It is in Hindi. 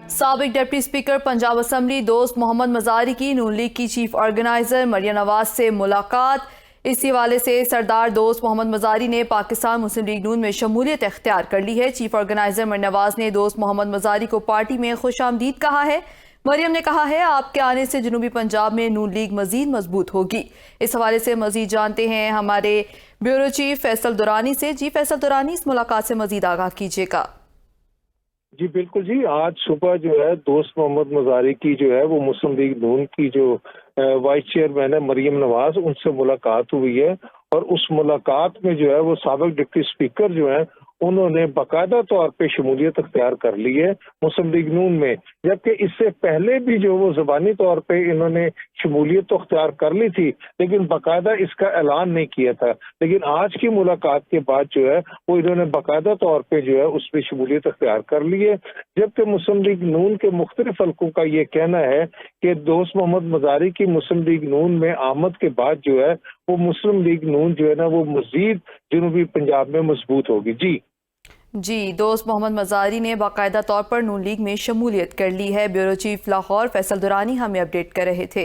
साबिक डिप्टी स्पीकर पंजाब असम्बली दोस्त मोहम्मद मजारी की नून लीग की चीफ ऑर्गेनाइजर मरियम नवाज से मुलाकात। इसी हवाले से सरदार दोस्त मोहम्मद मजारी ने पाकिस्तान मुस्लिम लीग नून में शमूलियत इख्तियार कर ली है। चीफ ऑर्गेनाइजर मरियम नवाज ने दोस्त मोहम्मद मजारी को पार्टी में खुशामदीद कहा है। मरियम ने कहा है, आपके आने से जनूबी पंजाब में नून लीग मजीद मजबूत होगी। इस हवाले से मजीद जानते हैं हमारे ब्यूरो चीफ फैसल दुरानी से। जी फैसल दुरानी, इस मुलाकात से मजीद आगाह कीजिएगा। जी बिल्कुल जी, आज सुबह जो है दोस्त मोहम्मद मजारी की जो है वो मुस्लिम लीग नून की जो वाइस चेयरमैन है मरियम नवाज, उनसे मुलाकात हुई है। और उस मुलाकात में जो है वो साबिक डिप्टी स्पीकर जो है उन्होंने बाकायदा तौर पे शमूलियत अख्तियार कर ली है मुस्लिम लीग नून में, जबकि इससे पहले भी जो वो ज़बानी तौर पे इन्होंने शमूलियत तो अख्तियार कर ली थी, लेकिन बाकायदा इसका ऐलान नहीं किया था। लेकिन आज की मुलाकात के बाद जो है वो इन्होंने बाकायदा तौर पे जो है उसमें शमूलियत अख्तियार कर ली है। जबकि मुस्लिम लीग नून के मुख्तलिफ हल्कों का ये कहना है कि दोस्त मोहम्मद मजारी की मुस्लिम लीग नून में आमद के बाद जो है वो मुस्लिम लीग नून जो है ना वो मजीद जनूबी पंजाब में मजबूत होगी। जी, दोस्त मोहम्मद मजारी ने बाकायदा तौर पर नून लीग में शमूलियत कर ली है। ब्यूरो चीफ लाहौर फैसल दुरानी हमें अपडेट कर रहे थे।